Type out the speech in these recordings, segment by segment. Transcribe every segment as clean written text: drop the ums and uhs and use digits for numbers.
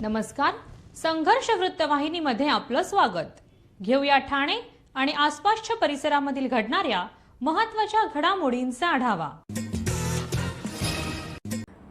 नमस्कार. संघर्ष वृत्तवाहिनीमध्ये आपलं स्वागत. घेऊया ठाणे आणि आसपासच्या परिसरामधील घडणाऱ्या महत्त्वाच्या घडामोडींचा आढावा.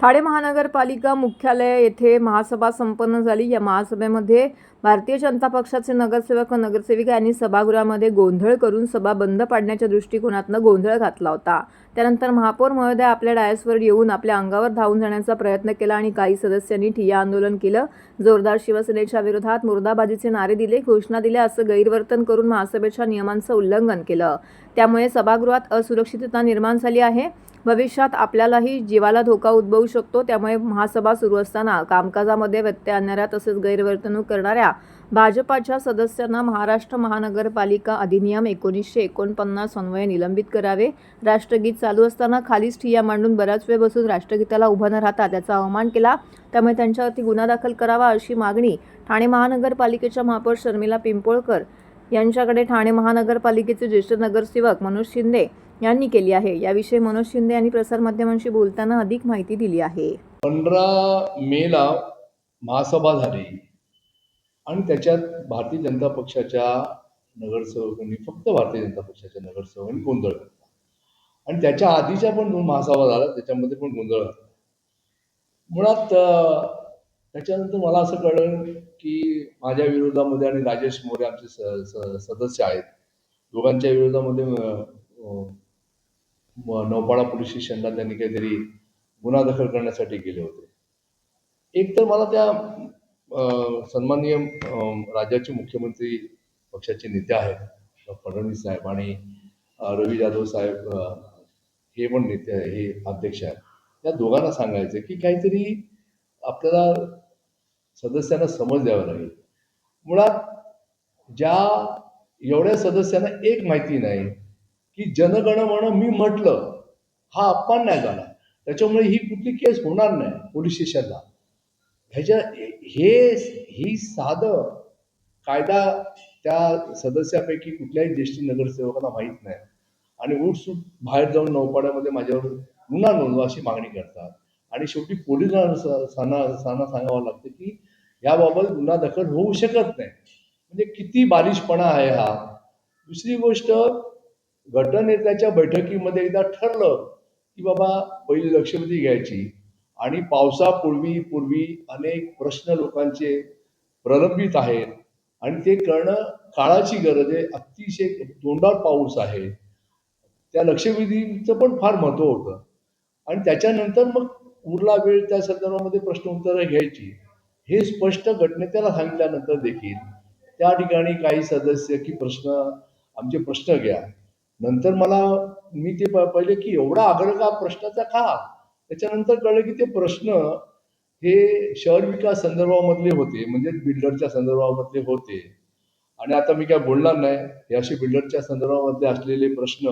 ठाणे महानगरपालिका मुख्यालय येथे महासभा संपन्न झाली. या महासभेमध्ये भारतीय जनता पक्षाचे नगरसेवक व नगरसेविका यांनी सभागृहामध्ये गोंधळ करून सभा बंद पाडण्याच्या दृष्टिकोनातून गोंधळ घातला होता. त्यानंतर महापौर महोदय आपल्या डायसवर येऊन आपल्या अंगावर धावून जाण्याचा प्रयत्न केला आणि काही सदस्यांनी ठिय्या आंदोलन केलं. जोरदार शिवसेनेच्या विरोधात मुर्दाबादीचे नारे दिले, घोषणा दिल्या, असं गैरवर्तन करून महासभेच्या नियमांचं उल्लंघन केलं. त्यामुळे सभागृहात असुरक्षितता निर्माण झाली आहे. भविष्यात आपल्यालाही जीवाला धोका उद्भवू शकतो. त्यामुळे महासभा सुरू असताना कामकाजामध्ये व्यत्यय आणणाऱ्या तसेच गैरवर्तणूक करणाऱ्या भाजपाच्या सदस्यांना महाराष्ट्र महानगरपालिका अधिनियम 1949 अन्वये निलंबित करावे. राष्ट्रगीत चालू असताना खालीच ठिय्या मांडून बराच वेळ बसून राष्ट्रगीताला उभं न राहता त्याचा अवमान केला. त्यामुळे त्यांच्यावरती गुन्हा दाखल करावा अशी मागणी ठाणे महानगरपालिकेच्या महापौर शर्मिला पिंपोळकर यांच्याकडे ठाणे महानगरपालिकेचे ज्येष्ठ नगरसेवक मनोज शिंदे यांनी केली आहे. याविषयी मनोज शिंदे यांनी प्रसारमाध्यमांशी बोलताना अधिक माहिती दिली आहे. 15 मेला महासभा झाली आणि त्याच्यात भारतीय जनता पक्षाच्या नगरसेवकांनी फक्त भारतीय जनता पक्षाच्या नगरसेवकांनी गोंधळ घातला आणि त्याच्या आधीच्या पण 2 महासभा झाल्या, त्याच्यामध्ये पण गोंधळ घातला. मुळात त्याच्यानंतर मला असं कळलं की माझ्या विरोधामध्ये आणि राजेश मोरे आमचे सदस्य आहेत, दोघांच्या विरोधामध्ये नौपाडा पोलीस स्टेशनला त्यांनी काहीतरी गुन्हा दाखल करण्यासाठी गेले होते. एक तर मला त्या सन्माननीय राज्याचे मुख्यमंत्री पक्षाचे नेते आहेत फडणवीस साहेब आणि रवी जाधव साहेब, हे पण नेते हे अध्यक्ष आहेत, त्या दोघांना सांगायचं की काहीतरी आपल्याला सदस्यांना समज द्यावा लागेल. मुळात ज्या एवढ्या सदस्यांना एक माहिती नाही की जनगणमन मी म्हटलं हा अपमान नाही झाला, त्याच्यामुळे ही कुठली केस होणार नाही पोलीस स्टेशनला. ही साधं कायदा त्या सदस्यापैकी कुठल्याही ज्येष्ठ नगरसेवकांना माहीत नाही आणि उठसूट बाहेर जाऊन नौपाड्यामध्ये माझ्यावर गुन्हा नोंदवा अशी मागणी करतात आणि शेवटी पोलिसांना सांगावं लागतं की याबाबत गुन्हा दाखल होऊ शकत नाही. म्हणजे किती बालिशपणा आहे हा. दुसरी गोष्ट, गटनेत्याच्या बैठकीमध्ये एकदा ठरलं की बाबा पहिली लक्षवेधी घ्यायची आणि पावसापूर्वी अनेक प्रश्न लोकांचे प्रलंबित आहेत आणि ते करणं काळाची गरज आहे. अतिशय तोंडावर पाऊस आहे, त्या लक्षवेधीचं पण फार महत्त्व होतं आणि त्याच्यानंतर मग उरला वेळ त्या संदर्भामध्ये प्रश्न उत्तरं घ्यायची. हे स्पष्ट गटनेत्याला सांगितल्यानंतर देखील त्या ठिकाणी काही सदस्य की आमचे प्रश्न घ्या. नंतर मी ते पहिले की एवढा आग्रह का प्रश्नाचा का, त्याच्यानंतर कळलं की ते प्रश्न हे शहर विकास संदर्भामधले होते, म्हणजे बिल्डरच्या संदर्भामधले होते. आणि आता मी काय बोलणार नाही, हे असे बिल्डरच्या संदर्भामधले असलेले प्रश्न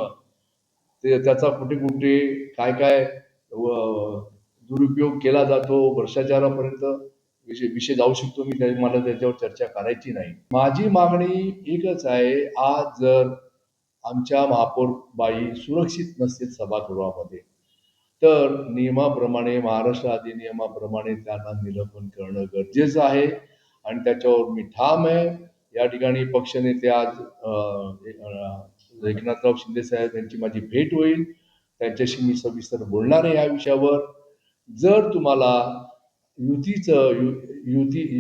त्याचा कुठे कुठे काय काय दुरुपयोग केला जातो, भ्रष्टाचारापर्यंत विषय जाऊ शकतो. मला त्याच्यावर चर्चा करायची नाही. माझी मागणी एकच आहे, आज जर आमच्या महापौर बाई सुरक्षित नसतील सभागृहामध्ये तर नियमाप्रमाणे, महाराष्ट्र अधिनियमाप्रमाणे त्यांना निलंबन करणं गरजेचं आहे आणि त्याच्यावर मी ठाम आहे. या ठिकाणी पक्षनेते आज एकनाथराव शिंदे साहेब यांची माझी भेट होईल, त्यांच्याशी मी सविस्तर बोलणार आहे या विषयावर. जर तुम्हाला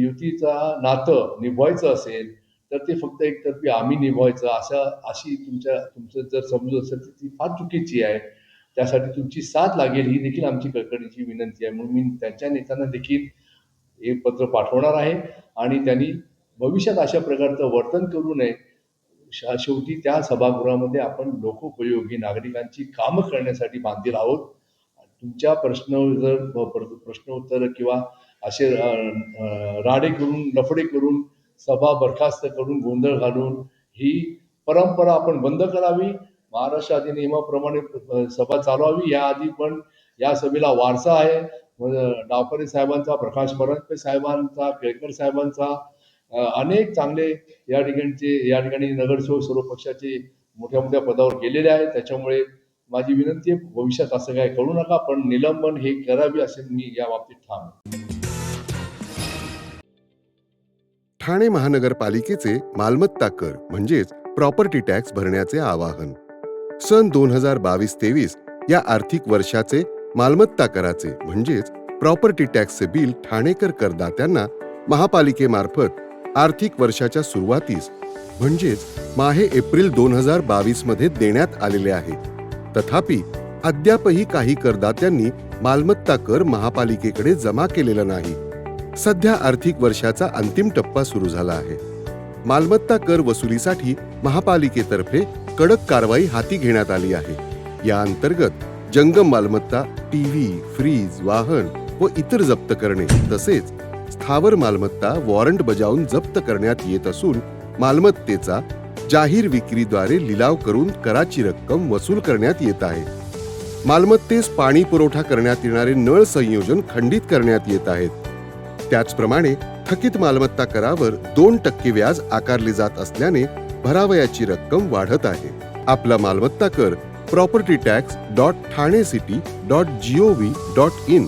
युतीचा नातं निभवायचं असेल तर ते फक्त एकतर्फी आम्ही निभवायचं अशी तुमचं जर समजूत असेल तर ती फार चुकीची आहे. त्यासाठी तुमची साथ लागेल ही देखील आमची कळकळीची विनंती आहे. म्हणून मी त्यांच्या नेत्यांना देखील एक पत्र पाठवणार आहे आणि त्यांनी भविष्यात अशा प्रकारचं वर्तन करू नये. शेवटी त्या सभागृहामध्ये आपण लोकोपयोगी नागरिकांची कामं करण्यासाठी बांधील आहोत. तुमच्या प्रश्नोत्तर किंवा असे राडे करून, लफडे करून, सभा बरखास्त करून, गोंधळ घालून ही परंपरा आपण बंद करावी. महाराष्ट्र अधिनियमाप्रमाणे सभा चालवावी. याआधी पण या सभेला वारसा आहे, डावकरे साहेबांचा, प्रकाश परंपे साहेबांचा, केळकर साहेबांचा, अनेक चांगले या ठिकाणी नगरसेवक सर्व पक्षाचे मोठ्या मोठ्या पदावर गेलेले आहेत. त्याच्यामुळे माझी विनंती आहे, भविष्यात असं काय करू नका, पण निलंबन हे करावे असे मी या बाबतीत ठाम आहे. ठाणे महानगरपालिकेचे मालमत्ता कर म्हणजेच प्रॉपर्टी टॅक्स भरण्याचे आवाहन. सन 2022-23 या आर्थिक वर्षाचे मालमत्ता कराचे म्हणजेच प्रॉपर्टी टॅक्सचे बिल ठाणेकर करदात्यांना महापालिकेमार्फत आर्थिक वर्षाच्या सुरुवातीस म्हणजेच माहे एप्रिल 2022 मध्ये देण्यात आलेले आहे. तथापि अद्यापही काही करदात्यांनी मालमत्ता कर महापालिकेकडे जमा केलेला नाही. सध्या आर्थिक वर्षाचा अंतिम टप्पा सुरू झाला आहे. मालमत्ता कर वसुलीसाठी महापालिकेतर्फे कडक कारवाई हाती घेण्यात आली आहे. या अंतर्गत जंगम मालमत्ता, टीव्ही, फ्रीज, वाहन व इतर जप्त करणे तसेच स्थावर मालमत्ता वॉरंट बजावून जप्त करण्यात येत असून मालमत्तेचा जाहीर विक्रीद्वारे लिलाव करून कराची रक्कम वसूल करण्यात येत आहे. मालमत्तेस पाणी पुरवठा करण्यात येणारे नळ संयोजन खंडित करण्यात येत आहेत. त्याचप्रमाणे थकीत मालमत्ता करावर 2% व्याज आकारले जात असल्याने भरावयाची रक्कम वाढत आहे. आपला मालमत्ता कर propertytax.thanecity.gov.in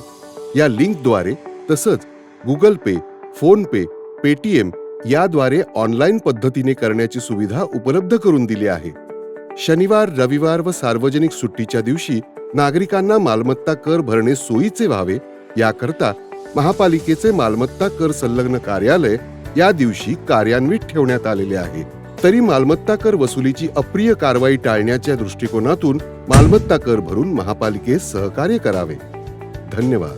या लिंकद्वारे तसंच गुगल पे, फोन पे, पेटीएम याद्वारे ऑनलाईन पद्धतीने करण्याची सुविधा उपलब्ध करून दिली आहे. शनिवार, रविवार व सार्वजनिक सुट्टीच्या दिवशी नागरिकांना मालमत्ता कर भरणे सोयीचे व्हावे याकरता महापालिकेचे मालमत्ता कर संलग्न कार्यालय या दिवशी कार्यान्वित ठेवण्यात आलेले आहे. तरी मालमत्ता कर वसुलीची अप्रिय कारवाई टाळण्याच्या दृष्टिकोनातून मालमत्ता कर भरून महापालिकेस सहकार्य करावे. धन्यवाद.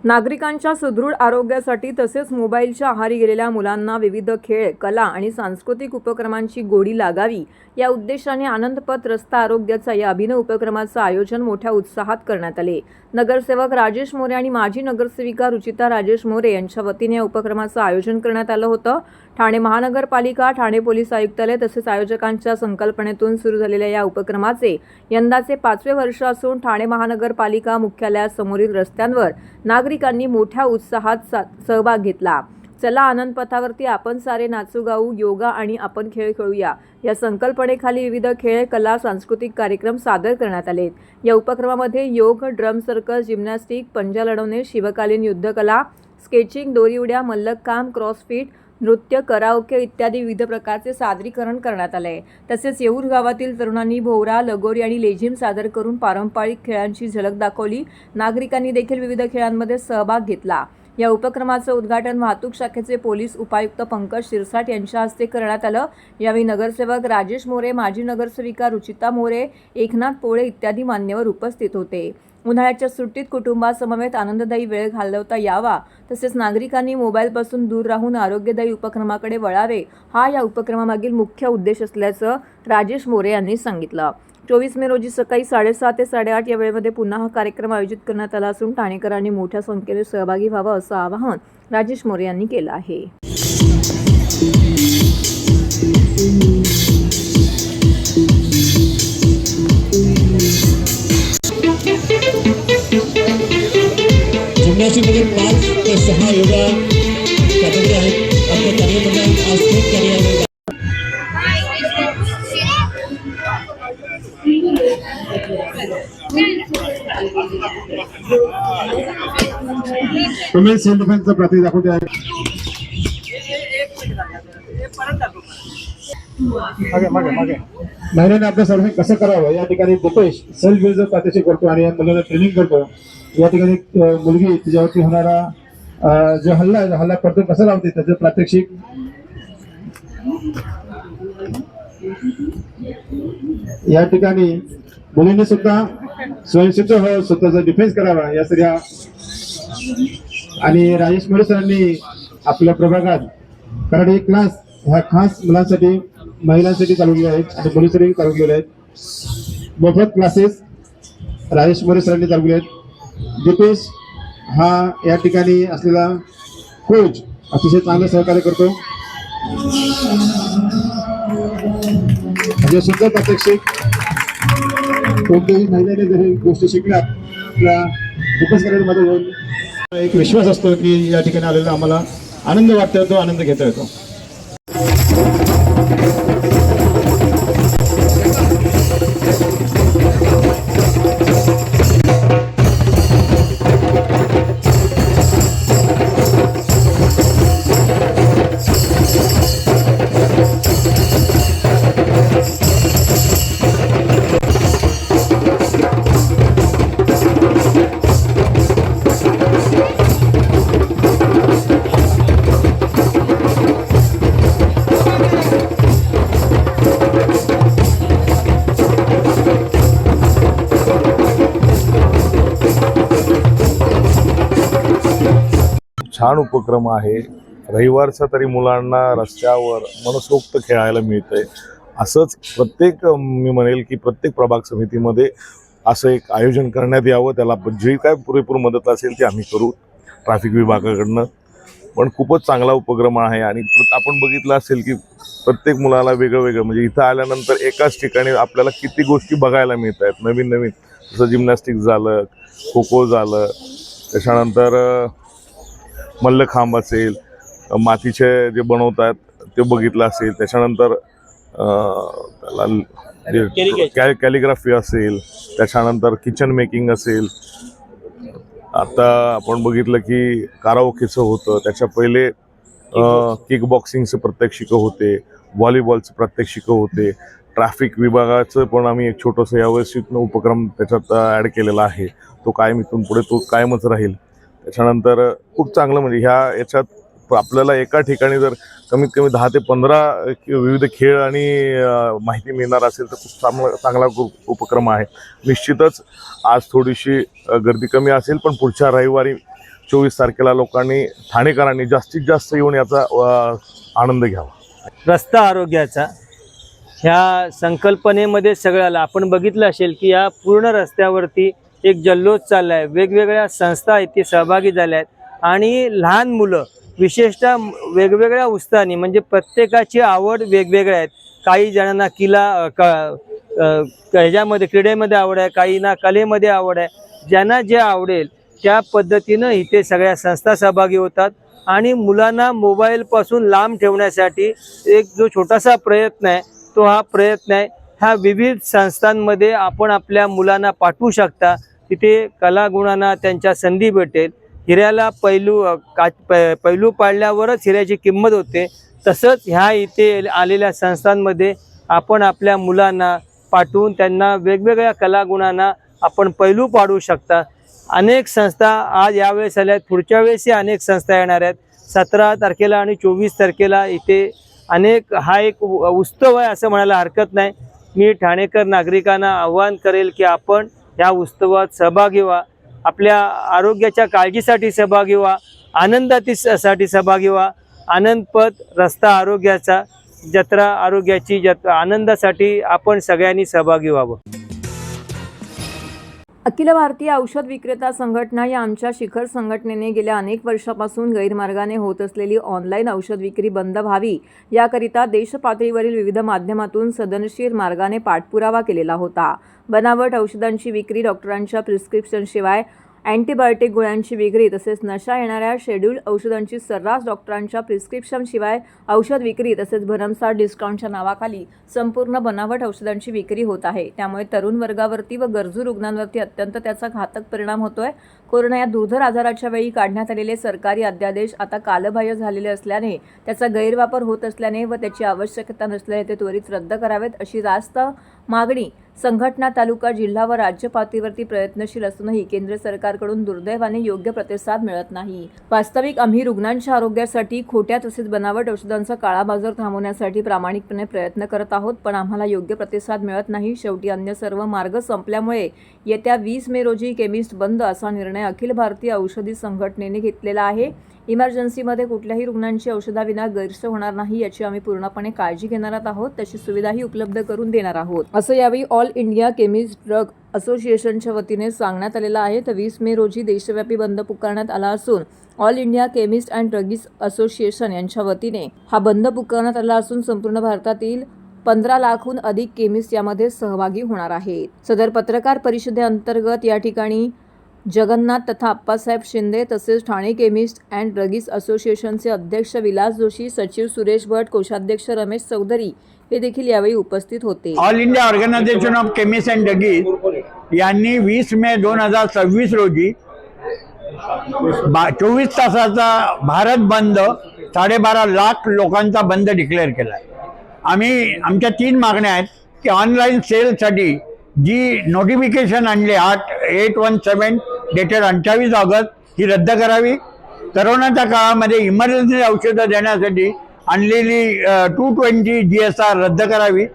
नागरिकांच्या सुदृढ आरोग्यासाठी तसेच मोबाईलच्या आहारी गेलेल्या मुलांना विविध खेळ, कला आणि सांस्कृतिक उपक्रमांची गोडी लागावी या उद्देशाने आनंदपथ रस्ता आरोग्याचा या अभिनव उपक्रमाचं आयोजन मोठ्या उत्साहात करण्यात आले. नगरसेवक राजेश मोरे आणि माजी नगरसेविका रुचिता राजेश मोरे यांच्या वतीने या उपक्रमाचं आयोजन करण्यात आलं होतं. ठाणे महानगरपालिका, ठाणे पोलीस आयुक्तालय तसेच आयोजकांच्या संकल्पनेतून सुरू झालेल्या या उपक्रमाचे यंदाचे 5वे वर्ष असून ठाणे महानगरपालिका मुख्यालयासमोरील रस्त्यांवर नागरिकांनी मोठ्या उत्साहात सहभाग घेतला. चला आनंद पथावरती आपण सारे नाचू गाऊ, योगा आणि आपण खेळ खेळूया या संकल्पनेखाली विविध खेळ, कला, सांस्कृतिक कार्यक्रम सादर करण्यात आले. या उपक्रमामध्ये योग, ड्रम सर्कस, जिम्नॅस्टिक, पंजा लढवणे, शिवकालीन युद्धकला, स्केचिंग, दोरी उड्या, मल्लखांब, क्रॉसफिट, नृत्य, कराओके इत्यादी विविध प्रकारचे सादरीकरण करण्यात आले. तसेच येऊर गावातील तरुणांनी भोवरा, लगोरी आणि लेझिम सादर करून पारंपरिक खेळांची झलक दाखवली. नागरिकांनी देखील विविध खेळांमध्ये सहभाग घेतला. या उपक्रमाचं उद्घाटन वाहतूक शाखेचे पोलीस उपायुक्त पंकज शिरसाट यांच्या हस्ते करण्यात आलं. यावेळी नगरसेवक राजेश मोरे, माजी नगरसेविका रुचिता मोरे, एकनाथ पोळे इत्यादी मान्यवर उपस्थित होते. उन्हाळ्याच्या सुट्टीत कुटुंबासमवेत आनंददायी वेळ घालवता यावा तसेच नागरिकांनी मोबाईलपासून दूर राहून आरोग्यदायी उपक्रमाकडे वळावे हा या उपक्रमामागील मुख्य उद्देश असल्याचं राजेश मोरे यांनी सांगितलं. 24 मे रोजी सकाळी 7:30 ते 8:30 या वेळेमध्ये पुन्हा हा कार्यक्रम आयोजित करण्यात आला असून ठाणेकरांनी मोठ्या संख्येने सहभागी व्हावं असं आवाहन राजेश मोरे यांनी केलं आहे. जिम्नॅस्टिकमध्ये 5 ते 6 योगा कॅटेगरी आहेत. आपल्या कार्यमंडळात आज खूप कार्य आहे. तुम्ही सेल्फ डिफेन्सचं प्रतीक दाखवते आहे. महिलांनी आपल्या सर्व्हिस कसं करावं या ठिकाणी दीपेश सेल्फ डिफेन्सचं प्रात्यक्षिक करतो आणि या मुलांना ट्रेनिंग करतो. या ठिकाणी मुलगी तिच्यावरती होणारा जो हल्ला करतो कसं लावते त्याचं प्रात्यक्षिक. या ठिकाणी मुलींनी सुद्धा स्वयंसिद्ध हो, स्वतःचा डिफेन्स करावा यासाठी आणि राजेश मोरे सरांनी आपल्या प्रभागात कराटे क्लास ह्या खास मुलांसाठी, महिलांसाठी चालू केले आहेत आणि मुलींसाठी चालू केले आहेत. मोफत क्लासेस राजेश मोरे सरांनी चालू केले आहेत. दीपेश हा या ठिकाणी असलेला कोच अतिशय चांगलं सहकार्य करतो. म्हणजे सुद्धा प्रात्यक्षिक कोणत्याही महिन्याने जर ही गोष्टी शिकल्या आपल्या फोकस करायला मदत होईल. एक विश्वास असतो की या ठिकाणी आलेला आम्हाला आनंद वाटता येतो, आनंद घेता येतो. छान उपक्रम आहे. रविवारचा तरी मुलांना रस्त्यावर मनसोक्त खेळायला मिळतंय. असंच प्रत्येक मी म्हणेल की प्रत्येक प्रभाग समितीमध्ये असं एक आयोजन करण्यात यावं. त्याला जी काय पुरेपूर मदत असेल ती आम्ही करू ट्रॅफिक विभागाकडनं. पण खूपच चांगला उपक्रम आहे आणि आपण बघितलं असेल की प्रत्येक मुलाला वेगळं वेगळं, म्हणजे इथं आल्यानंतर एकाच ठिकाणी आपल्याला किती गोष्टी बघायला मिळत आहेत नवीन नवीन. जसं जिम्नॅस्टिक झालं, खो खो झालं, त्याच्यानंतर मल्लखांब असेल, मातीचे जे बनवतात ते बघितलं असेल, त्याच्यानंतर त्याला कॅलिग्राफी असेल, त्याच्यानंतर किचन मेकिंग असेल. आता आपण बघितलं की काराओकेचं होतं, त्याच्या पहिले किक बॉक्सिंगचं प्रात्यक्षिकं होते, व्हॉलीबॉलचं प्रात्यक्षिकं होते. ट्रॅफिक विभागाचं पण आम्ही एक छोटंसं यावेळेस उपक्रम त्याच्यात ॲड केलेला आहे. तो कायम इथून पुढे तो कायमच राहील. त्याच्यानंतर खूप चांगलं म्हणजे याच्यात आपल्याला एका ठिकाणी जर कमीत कमी 10 ते 15 विविध खेळ आणि माहिती मिळणार असेल तर खूप चांगला उपक्रम आहे. निश्चितच आज थोडीशी गर्दी कमी असेल, पण पुढच्या रविवारी 24 तारखेला लोकांनी, ठाणेकरांनी जास्तीत जास्त येऊन याचा आनंद घ्यावा. रस्ता आरोग्याचा ह्या संकल्पनेमध्ये सगळ्याला आपण बघितलं असेल की या पूर्ण रस्त्यावरती एक जल्लोष चालला आहे. वेगवेगळ्या संस्था इथे सहभागी झाल्या आहेत आणि लहान मुलं विशेषतः वेगवेगळ्या उत्साहाने, म्हणजे प्रत्येकाची आवड वेगवेगळ्या आहेत. काही जणांना ह्याच्यामध्ये क्रीडेमध्ये आवड आहे, काहींना कलेमध्ये आवड आहे. ज्यांना जे आवडेल त्या पद्धतीनं इथे सगळ्या संस्था सहभागी होतात आणि मुलांना मोबाईलपासून लांब ठेवण्यासाठी एक जो छोटासा प्रयत्न आहे तो हा प्रयत्न आहे. ह्या विविध संस्थांमध्ये आपण आपल्या मुलांना पाठवू शकता. तिथे कलागुणांना त्यांच्या संधी भेटेल. हिऱ्याला पैलू पाडल्यावरच हिऱ्याची किंमत होते. तसंच ह्या इथे आलेल्या संस्थांमध्ये आपण आपल्या मुलांना पाठवून त्यांना वेगवेगळ्या कलागुणांना आपण पैलू पाडू शकता. अनेक संस्था आज यावेळेस आल्या आहेत, पुढच्या वेळेसही अनेक संस्था येणार आहेत. 17 तारखेला आणि 24 तारखेला इथे हा एक उत्सव आहे असं म्हणायला हरकत नाही. मी ठाणेकर नागरिकांना आवाहन करेल की आपण ह्या उत्सवात सहभागी व्हा, आपल्या आरोग्याच्या काळजीसाठी सहभागी व्हा, आनंदासाठी सहभागी व्हा. आनंदपथ रस्ता आरोग्याचा, जत्रा आरोग्याची आनंदासाठी आपण सगळ्यांनी सहभागी व्हावं. अखिल भारतीय औषध विक्रेता संघटना या आमच्या शिखर संघटनेने गेल्या अनेक वर्षापासून गैरमार्गाने होत असलेली ऑनलाईन औषध विक्री बंद व्हावी याकरिता देशपातळीवरील विविध माध्यमातून सदनशीर मार्गाने पाठपुरावा केलेला होता. बनावट औषधांची विक्री, डॉक्टरांच्या प्रिस्क्रिप्शनशिवाय अँटीबायोटिक गोळ्यांची विक्री तसेच नशा येणाऱ्या शेड्यूल्ड औषधांची सर्रास डॉक्टरांच्या प्रिस्क्रिप्शनशिवाय औषध विक्री तसेच भरमसाठ डिस्काउंटच्या नावाखाली संपूर्ण बनावट औषधांची विक्री होत आहे. त्यामुळे तरुण वर्गावरती व गरजू रुग्णांवरती अत्यंत त्याचा घातक परिणाम होतोय. कोरोना या दुर्धर आजाराच्या वेळी काढण्यात आलेले सरकारी अध्यादेश आता कालबाह्य झालेले असल्याने, त्याचा गैरवापर होत असल्याने व त्याची आवश्यकता नसल्याने ते त्वरित रद्द करावेत अशी रास्त मागणी संघटना तालुका, जिल्हा व राज्य पातळीवरती प्रयत्नशील असूनही केंद्र सरकारकडून दुर्दैवाने योग्य प्रतिसाद मिळत नाही. वास्तविक आम्ही रुग्णांच्या आरोग्यासाठी खोट्या तसेच बनावट औषधांचा काळाबाजार थांबवण्यासाठी प्रामाणिकपणे प्रयत्न करत आहोत, पण आम्हाला योग्य प्रतिसाद मिळत नाही. शेवटी अन्य सर्व मार्ग संपल्यामुळे येत्या 20 मे रोजी केमिस्ट बंद असा निर्णय अखिल भारतीय औषधी संघटनेने घेतलेला आहे. इमर्जन्सीमध्ये कुठल्याही रुग्णांची औषधाविना गैरसोय होणार नाही याची आम्ही पूर्णपणे काळजी घेणार आहोत. तशी सुविधाही उपलब्ध करून देणार आहोत असं यावेळी ऑल इंडिया केमिस्ट ड्रग असोसिएशनच्या वतीने सांगण्यात आलेलं आहे. तर 20 मे रोजी देशव्यापी बंद पुकारण्यात आला असून all India chemist and druggist association यांच्या वतीने हा बंद पुकारण्यात आला असून संपूर्ण भारतातील 15 लाखहून अधिक केमिस्ट यामध्ये सहभागी होणार आहेत. सदर पत्रकार परिषदेअंतर्गत या ठिकाणी जगन्नाथ तथा अप्पासाहेब शिंदे तसेच ठाणे केमिस्ट अँड ड्रगिस्ट असोसिएशनचे अध्यक्ष विलास जोशी, सचिव सुरेश भट, कोषाध्यक्ष रमेश चौधरी हे देखील यावेळी उपस्थित होते. All India Organisation of Chemist and Druggist यांनी 20 मे 2026 रोजी 24 तासाचा भारत बंद, 12.5 लाख लोकांचा बंद डिक्लेअर केला आहे. आमच्या 3 मागण्या आहेत की ऑनलाईन सेलसाठी जी नोटिफिकेशन आणले 817 डेटेड 28 ऑगस्ट ही रद्द करावी. करोनाच्या काळामध्ये इमर्जन्सी औषधं देण्यासाठी आणलेली 220 GSR रद्द करावी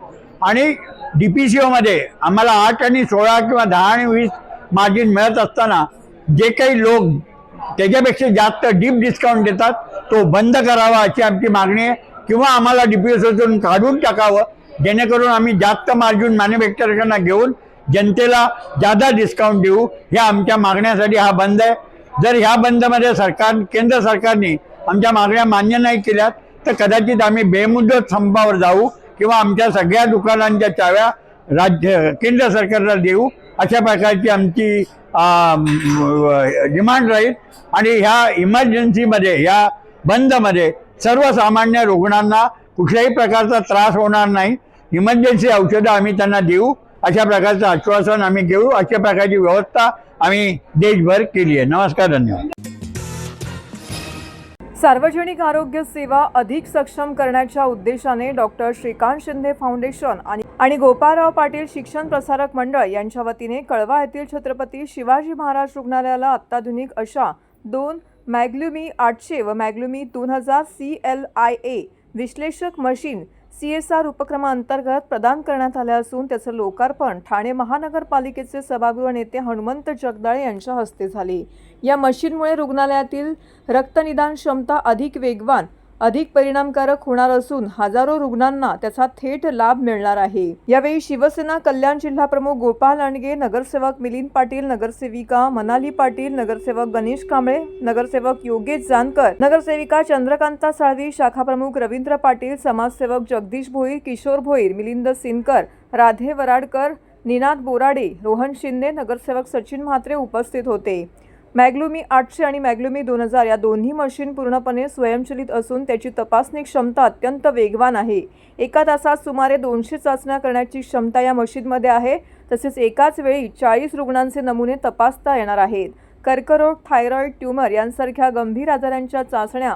आणि DPCOमध्ये आम्हाला 8 आणि 16 किंवा 10 आणि 20 मार्जिन मिळत असताना जे काही लोक त्याच्यापेक्षा जास्त डीप डिस्काउंट देतात, तो बंद करावा अशी आमची मागणी आहे, किंवा आम्हाला DPSOतून काढून टाकावं, जेणेकरून आम्ही जास्त मार्जिन मॅन्युफॅक्चरर्सना घेऊन जनतेला जादा डिस्काउंट देऊ. ह्या आमच्या मागण्यासाठी हा बंद आहे. जर ह्या बंदमध्ये केंद्र सरकारने आमच्या मागण्या मान्य नाही केल्यात तर कदाचित आम्ही बेमुदत संपावर जाऊ किंवा आमच्या सगळ्या दुकानांच्या चाव्या केंद्र सरकारला देऊ, अशा प्रकारची आमची डिमांड राहील. आणि ह्या इमर्जन्सीमध्ये, ह्या बंदमध्ये सर्वसामान्य रुग्णांना कुठल्याही प्रकारचा त्रास होणार नाही. इमर्जन्सी औषधं आम्ही त्यांना देऊ, अशा प्रकारचं आश्वासन आम्ही घेऊ. अशा प्रकारची व्यवस्था आम्ही देशभर केली आहे. नमस्कार, धन्यवाद. सार्वजनिक आरोग्य सेवा अधिक सक्षम करण्याच्या उद्देशाने डॉक्टर श्रीकांत शिंदे फाउंडेशन आणि गोपाळराव पाटील शिक्षण प्रसारक मंडळ यांच्या वतीने कळवा येथील छत्रपती शिवाजी महाराज रुग्णालयाला अत्याधुनिक अशा 2 मॅग्ल्युमी 800 व मॅग्ल्युमी 2000 CLIA विश्लेषक मशीन CSR उपक्रमाअंतर्गत प्रदान करण्यात आले असून त्याचं लोकार्पण ठाणे महानगरपालिकेचे सभागृह नेते हनुमंत जगदाळे यांच्या हस्ते झाले. या मशीनमुळे रुग्णालयातील रक्तनिदान क्षमता अधिक वेगवान, अधिक परिणामकारक होणार असून हजारो रुग्णांना त्याचा थेट लाभ मिळणार आहे. यावेळी शिवसेना कल्याण जिल्हा प्रमुख गोपाल लांडगे, नगरसेवक मिलिंद पाटील, नगरसेविका मनाली पाटील, नगरसेवक गणेश कांबळे, नगरसेवक योगेश जानकर, नगरसेविका चंद्रकांता साळवी, शाखा प्रमुख रवींद्र पाटील, समाजसेवक जगदीश भोईर, किशोर भोईर, मिलिंद सिनकर, राधे वराडकर, निनाद बोराडे, रोहन शिंदे, नगरसेवक सचिन म्हात्रे उपस्थित होते. मॅग्ल्युमी 800 आणि मॅग्ल्युमी 2000 या दोन्ही मशीन पूर्णपणे स्वयंचलित असून त्याची तपासणी क्षमता अत्यंत वेगवान आहे. एका तासात सुमारे 200 चाचण्या करण्याची क्षमता या मशीनमध्ये आहे. तसेच एकाच वेळी 40 रुग्णांचे नमुने तपासता येणार आहेत. कर्करोग, थायरॉइड, ट्यूमर यांसारख्या गंभीर आजारांच्या चाचण्या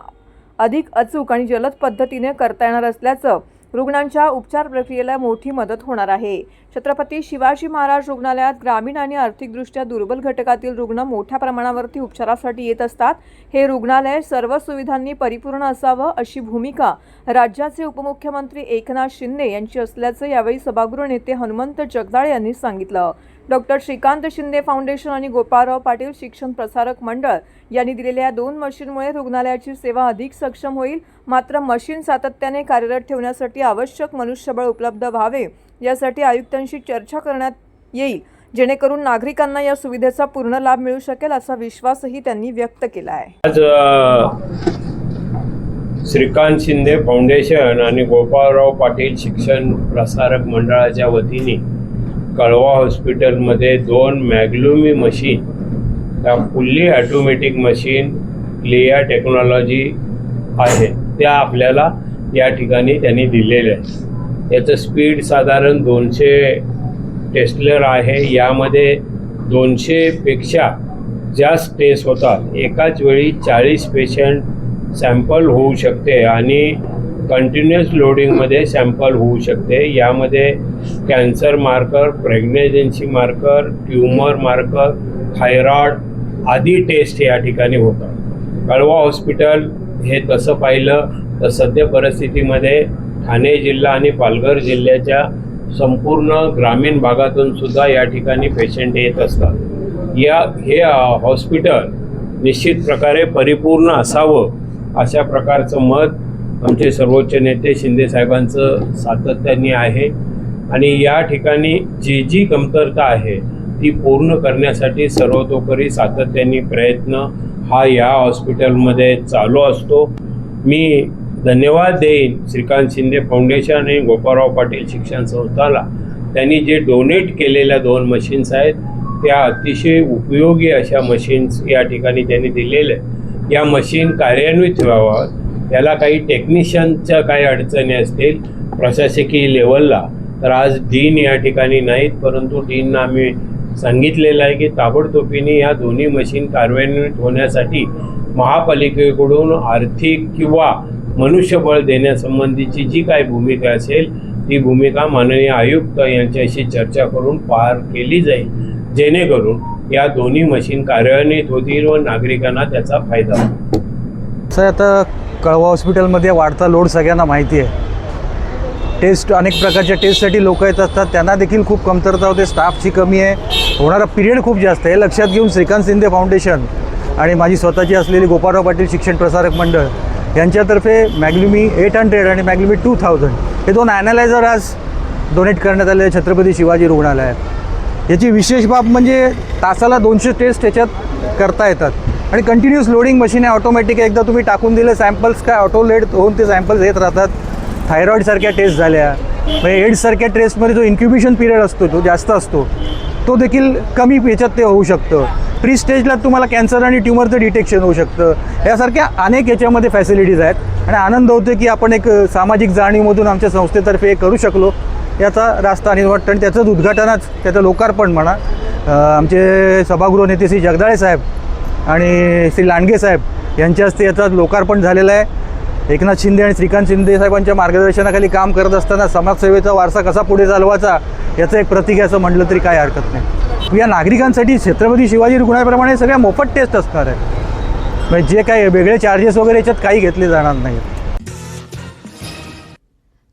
अधिक अचूक आणि जलद पद्धतीने करता येणार असल्याचं रुग्णांच्या उपचार प्रक्रियेला मोठी मदत होणार आहे. छत्रपती शिवाजी महाराज रुग्णालयात ग्रामीण आणि आर्थिकदृष्ट्या दुर्बल घटकातील रुग्ण मोठ्या प्रमाणावरती उपचारासाठी येत असतात. हे रुग्णालय सर्व सुविधांनी परिपूर्ण असावं अशी भूमिका राज्याचे उपमुख्यमंत्री एकनाथ शिंदे यांची असल्याचं यावेळी सभागृह नेते हनुमंत जगदाळे यांनी सांगितलं. डॉक्टर श्रीकांत शिंदे फाउंडेशन आणि गोपाळराव पाटील शिक्षण प्रसारक मंडळ यांनी दिलेल्या 2 मशीनमुळे रुग्णालयाची सेवा अधिक सक्षम होईल. मात्र मशीन सातत्याने कार्यरत ठेवण्यासाठी आवश्यक मनुष्यबळ उपलब्ध व्हावे यासाठी आयुक्तांशी चर्चा करण्यात येईल, जेणेकरून नागरिकांना या सुविधेचा पूर्ण लाभ मिळू शकेल असा विश्वासही त्यांनी व्यक्त केला आहे. आज श्रीकांत शिंदे फाउंडेशन आणि गोपाळराव पाटील शिक्षण प्रसारक मंडळाच्या वतीने कळवा हॉस्पिटलमध्ये 2 मॅग्ल्युमी मशीन, त्या फुल्ली ऑटोमॅटिक मशीन लिया टेक्नॉलॉजी आहे, त्या आपल्याला या ठिकाणी त्यांनी दिलेल्या आहे. याचं स्पीड साधारण 200 टेस्टलर आहे. यामध्ये 200पेक्षा जास्त टेस्ट होतात. एकाच वेळी 40 पेशंट सॅम्पल होऊ शकते आणि कंटिन्युअस लोडिंगमध्ये सॅम्पल होऊ शकते. यामध्ये cancer marker, pregnancy marker, tumour marker, thyroid आदी टेस्ट या ठिकाणी होतात. कळवा हॉस्पिटल हे तसं पाहिलं तर सध्या परिस्थितीमध्ये ठाणे जिल्हा आणि पालघर जिल्ह्याच्या संपूर्ण ग्रामीण भागातून सुद्धा या ठिकाणी पेशंट येत असतात. हे हॉस्पिटल निश्चित प्रकारे परिपूर्ण असावं अशा प्रकारचं मत आमचे सर्वोच्च नेते शिंदे साहेबांचं सातत्याने आहे. आणि या ठिकाणी जी कमतरता आहे ती पूर्ण करण्यासाठी सर्वतोपरी सातत्याने प्रयत्न हा या हॉस्पिटलमध्ये चालू असतो. मी धन्यवाद देईन श्रीकांत शिंदे फाउंडेशन आणि गोपाळराव पाटील शिक्षण संस्थाला. त्यांनी जे डोनेट केलेल्या 2 मशीन्स आहेत त्या अतिशय उपयोगी अशा मशीन्स या ठिकाणी त्यांनी दिलेल्या. या मशीन कार्यान्वित व्हाव्यात, याला काही टेक्निशियनच्या काही अडचणी असतील प्रशासकीय लेवलला तर आज डीन या ठिकाणी नाहीत, परंतु डीनना आम्ही सांगितलेलं आहे की ताबडतोबीने या दोन्ही मशीन कार्यान्वित होण्यासाठी महापालिकेकडून आर्थिक किंवा मनुष्यबळ देण्यासंबंधीची जी काही भूमिका असेल ती भूमिका माननीय आयुक्त यांच्याशी चर्चा करून पार केली जाईल, जेणेकरून या दोन्ही मशीन कार्यान्वित होतील व नागरिकांना त्याचा फायदा होईल. सर, आता कळवा हॉस्पिटलमध्ये वाढता लोड सगळ्यांना माहिती आहे. टेस्ट अनेक प्रकारच्या टेस्टसाठी लोक येत असतात, त्यांना देखील खूप कमतरता होते, स्टाफची कमी आहे, होणारा पिरियड खूप जास्त आहे. लक्षात घेऊन श्रीकांत शिंदे फाउंडेशन आणि माझी स्वतःची असलेली गोपाळराव पाटील शिक्षण प्रसारक मंडळ यांच्यातर्फे मॅग्ल्युमी 800 आणि मॅग्ल्युमी 2000 हे 2 ॲनालायझर आज डोनेट करण्यात आले छत्रपती शिवाजी रुग्णालयात. याची विशेष बाब म्हणजे तासाला 200 टेस्ट याच्यात करता येतात आणि कंटिन्युअस लोडिंग मशीन आहे, ऑटोमॅटिक. एकदा तुम्ही टाकून दिले सॅम्पल्स काय ऑटो लेड होऊन ते सॅम्पल्स येत राहतात. थायरॉईडसारख्या टेस्ट झाल्या, म्हणजे एड्ससारख्या टेस्टमध्ये जो इन्क्युबेशन पिरियड असतो तो जास्त असतो, तो देखील कमी याच्यात ते होऊ शकतं. प्री स्टेजला तुम्हाला कॅन्सर आणि ट्युमरचं डिटेक्शन होऊ शकतं. यासारख्या अनेक याच्यामध्ये फॅसिलिटीज आहेत आणि आनंद होतो की आपण एक सामाजिक जाणीवमधून आमच्या संस्थेतर्फे करू शकलो. याचा रास्त आणि वाटतं आणि त्याचंच उद्घाटनच, त्याचं लोकार्पण म्हणा, आमचे सभागृह नेते श्री जगदाळे साहेब आणि श्री लांडगे साहेब यांच्या हस्ते याचं लोकार्पण झालेलं आहे. एकनाथ शिंदे आणि श्रीकांत शिंदे साहेबांच्या मार्गदर्शनाखाली काम करत असताना समाजसेवेचा वारसा कसा पुढे चालवायचा याचं एक प्रतीक असं म्हटलं तरी काय हरकत नाही. या नागरिकांसाठी छत्रपती शिवाजी रुग्णालयाप्रमाणे सगळ्या मोफत टेस्ट असणार आहे, म्हणजे जे काही वेगळे चार्जेस वगैरे याच्यात काही घेतले जाणार नाही.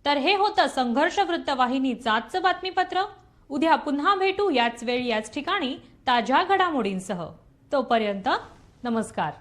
तर हे होतं संघर्ष वृत्तवाहिनीचं आजचं बातमीपत्र. उद्या पुन्हा भेटू याच वेळी याच ठिकाणी ताज्या घडामोडींसह. तोपर्यंत नमस्कार.